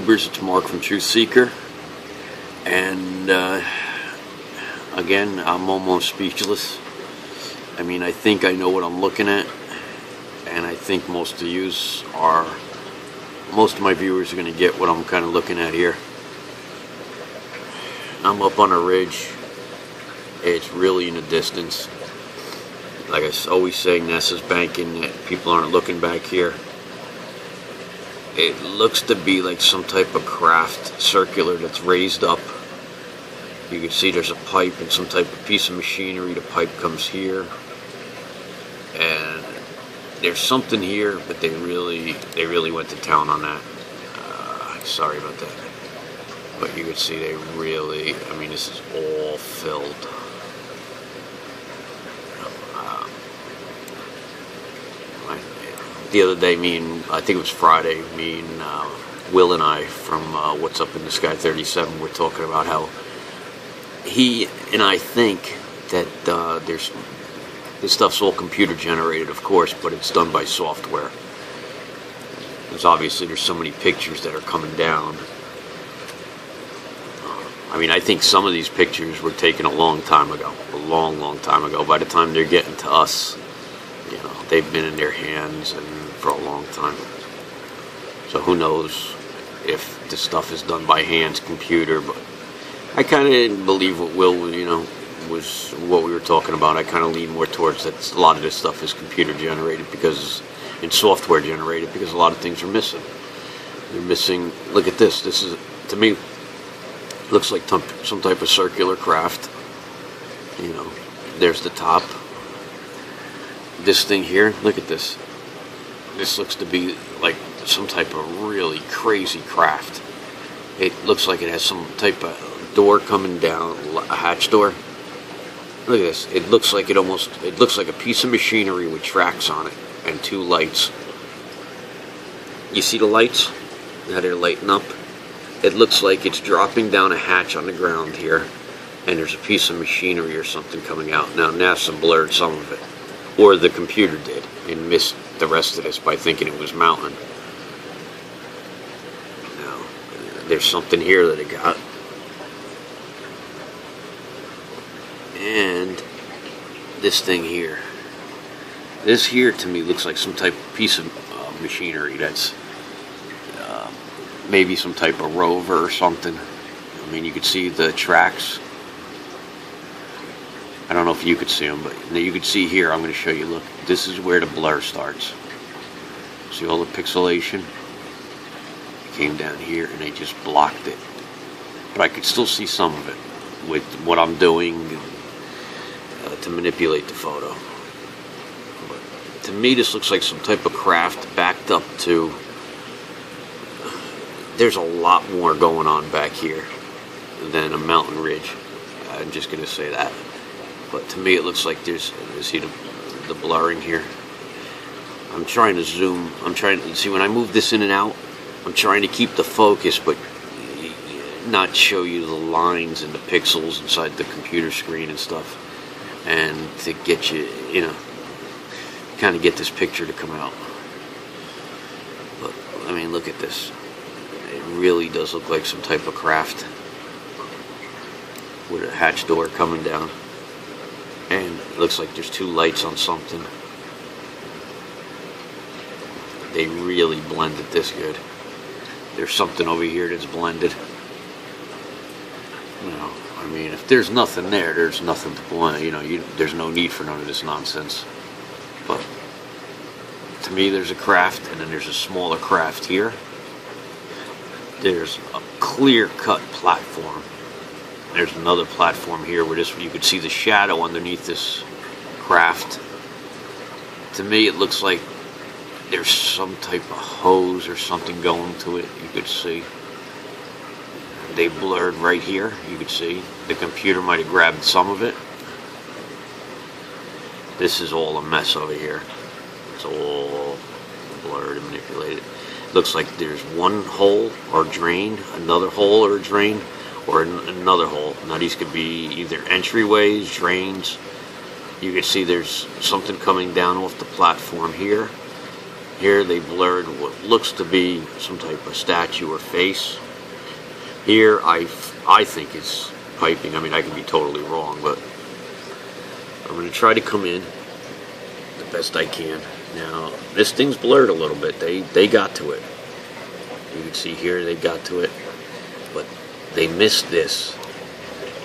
YouTubers, it's Mark from Truth Seeker, and again, I'm almost speechless. I mean, I think I know what I'm looking at, and I think most of my viewers are going to get what I'm kind of looking at here. I'm up on a ridge. It's really in the distance. Like I always say, NASA's banking that people aren't looking back here. It looks to be like some type of craft, circular, that's raised up. You can see there's a pipe and some type of piece of machinery. The pipe comes here. And there's something here, but they really went to town on that. Sorry about that. But you can see they really, I mean, this is all filled. The other day, I think it was Friday, me and Will and I from What's Up in the Sky 37 were talking about how he and I think that this stuff's all computer generated, of course, but it's done by software. Because obviously there's so many pictures that are coming down. I mean, I think some of these pictures were taken a long time ago. A long time ago. By the time they're getting to us, you know, they've been in their hands and for a long time. So who knows if this stuff is done by hands, computer, but I kind of believe what Will, you know, was what we were talking about. I kind of lean more towards that a lot of this stuff is computer generated and software generated, because a lot of things are missing. They're missing, look at this. This is, to me, looks like some type of circular craft. You know, there's the top. This thing here, look at this. This looks to be like some type of really crazy craft. It looks like it has some type of door coming down, a hatch door. Look at this. It looks like it looks like a piece of machinery with tracks on it and two lights. You see the lights? How they're lighting up? It looks like it's dropping down a hatch on the ground here, and there's a piece of machinery or something coming out. Now, NASA blurred some of it, or the computer did, and missed the rest of this by thinking it was mountain. Now, there's something here that it got. And this thing here. This here, to me, looks like some type of piece of machinery that's maybe some type of rover or something. I mean, you could see the tracks. I don't know if you could see them, but you could see here, I'm going to show you, look, this is where the blur starts. See all the pixelation? It came down here and they just blocked it. But I could still see some of it with what I'm doing to manipulate the photo. But to me, this looks like some type of craft backed up to... There's a lot more going on back here than a mountain ridge. I'm just going to say that. But to me, it looks like there's, you see the blurring here? I'm trying to zoom. I'm trying to see when I move this in and out, I'm trying to keep the focus, but not show you the lines and the pixels inside the computer screen and stuff. And to get you, you know, kind of get this picture to come out. But, I mean, look at this. It really does look like some type of craft with a hatch door coming down. And it looks like there's two lights on something. They really blended this good. There's something over here that's blended. You know, I mean, if there's nothing there, there's nothing to blend. You know, there's no need for none of this nonsense. But to me, there's a craft, and then there's a smaller craft here. There's a clear-cut platform. There's another platform here where you could see the shadow underneath this craft. To me, it looks like there's some type of hose or something going to it. You could see. They blurred right here. You could see. The computer might have grabbed some of it. This is all a mess over here. It's all blurred and manipulated. Looks like there's one hole or drain, another hole or a drain, or another hole. Now these could be either entryways, drains. You can see there's something coming down off the platform here. Here they blurred what looks to be some type of statue or face. Here I think it's piping. I mean, I could be totally wrong, but I'm going to try to come in the best I can. Now, this thing's blurred a little bit. They got to it. You can see here they got to it, but they missed this.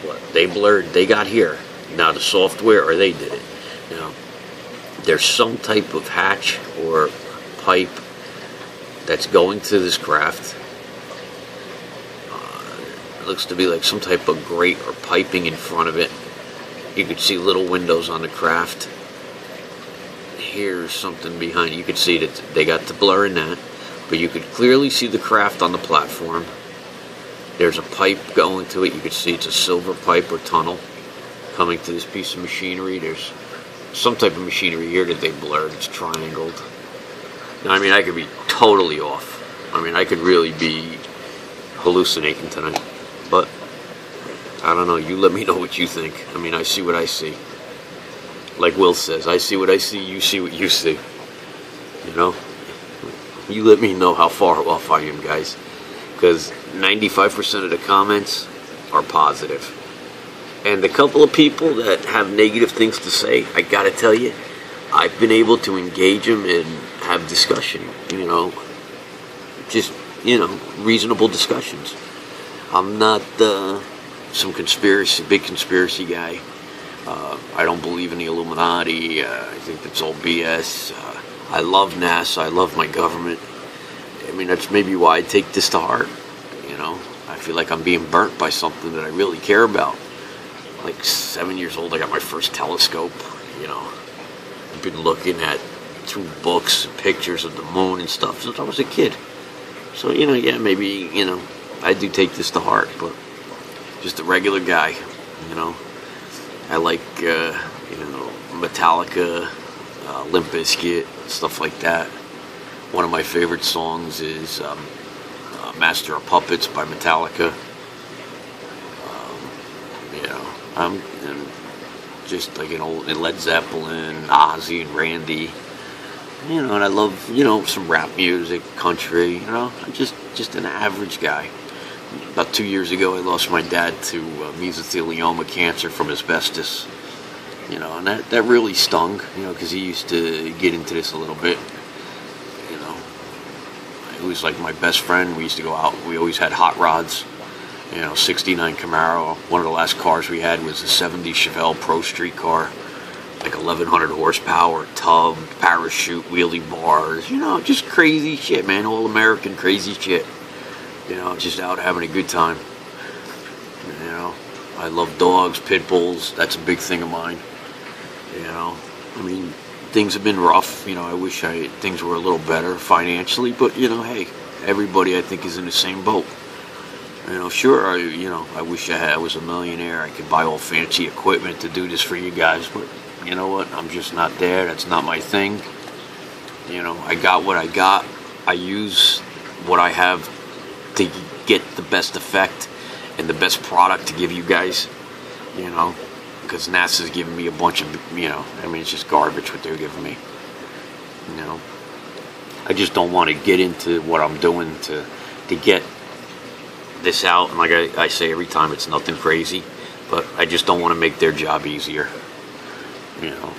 What they blurred, they got here. Now the software, or they did it. Now, there's some type of hatch or pipe that's going to this craft. It looks to be like some type of grate or piping in front of it. You could see little windows on the craft. Here's something behind. You could see that they got the blur in that, but you could clearly see the craft on the platform. There's a pipe going to it. You could see it's a silver pipe or tunnel coming to this piece of machinery. There's some type of machinery here that they blurred. It's triangled. Now, I mean, I could be totally off. I mean, I could really be hallucinating tonight. But, I don't know. You let me know what you think. I mean, I see what I see. Like Will says, I see what I see, you see what you see. You know? You let me know how far off I am, guys. Because 95% of the comments are positive. And the couple of people that have negative things to say, I gotta tell you, I've been able to engage them and have discussion, you know. Just, you know, reasonable discussions. I'm not some big conspiracy guy. I don't believe in the Illuminati. I think that's all BS. I love NASA. I love my government. I mean, that's maybe why I take this to heart. You know, I feel like I'm being burnt by something that I really care about. Like 7 years old, I got my first telescope. You know, I've been looking at through books and pictures of the moon and stuff since I was a kid. So, you know, yeah, maybe, you know, I do take this to heart, but just a regular guy, you know. I like, you know, Metallica, Limp Bizkit, stuff like that. One of my favorite songs is Master of Puppets by Metallica. You know, I'm just like an old Led Zeppelin, Ozzy and Randy. You know, and I love, you know, some rap music, country, you know. I'm just an average guy. About 2 years ago, I lost my dad to mesothelioma cancer from asbestos. You know, and that really stung, you know, because he used to get into this a little bit. You know, he was like my best friend. We used to go out. We always had hot rods. You know, 69 Camaro. One of the last cars we had was a 70 Chevelle Pro Street car. Like 1,100 horsepower, tub, parachute, wheelie bars. You know, just crazy shit, man. All American crazy shit. You know, just out having a good time. You know, I love dogs, pit bulls. That's a big thing of mine. You know, I mean, things have been rough. You know, I wish things were a little better financially. But, you know, hey, everybody I think is in the same boat. You know, sure, I wish I was a millionaire. I could buy all fancy equipment to do this for you guys. But, you know what? I'm just not there. That's not my thing. You know, I got what I got. I use what I have to get the best effect and the best product to give you guys, you know, because NASA's giving me a bunch of, you know, I mean, it's just garbage what they're giving me, you know. I just don't want to get into what I'm doing to get this out, and like I say every time, it's nothing crazy, but I just don't want to make their job easier, you know.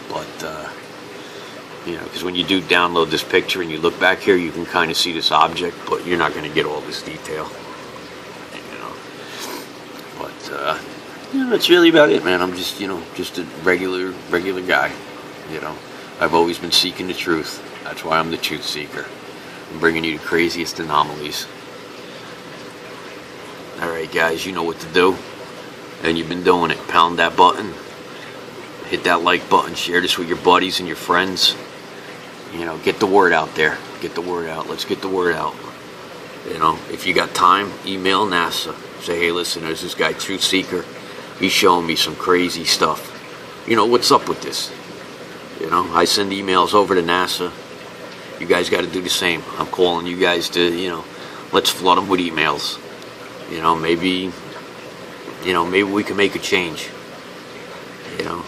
But you know, because when you do download this picture and you look back here, you can kind of see this object, but you're not going to get all this detail, you know. But you know, that's really about it, man. I'm just, you know, just a regular guy, you know. I've always been seeking the truth. That's why I'm the truth seeker. I'm bringing you the craziest anomalies. All right, guys, you know what to do, and you've been doing it. Pound that button, hit that like button, share this with your buddies and your friends. You know, get the word out there. Get the word out. Let's get the word out. You know, if you got time, email NASA. Say, hey, listen, there's this guy, Truth Seeker. He's showing me some crazy stuff. You know, what's up with this? You know, I send emails over to NASA. You guys got to do the same. I'm calling you guys to, you know, let's flood them with emails. You know, maybe we can make a change. You know.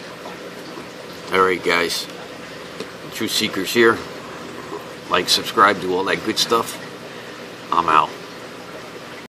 All right, guys. Truth Seekers here. like, subscribe, do all that good stuff. I'm out.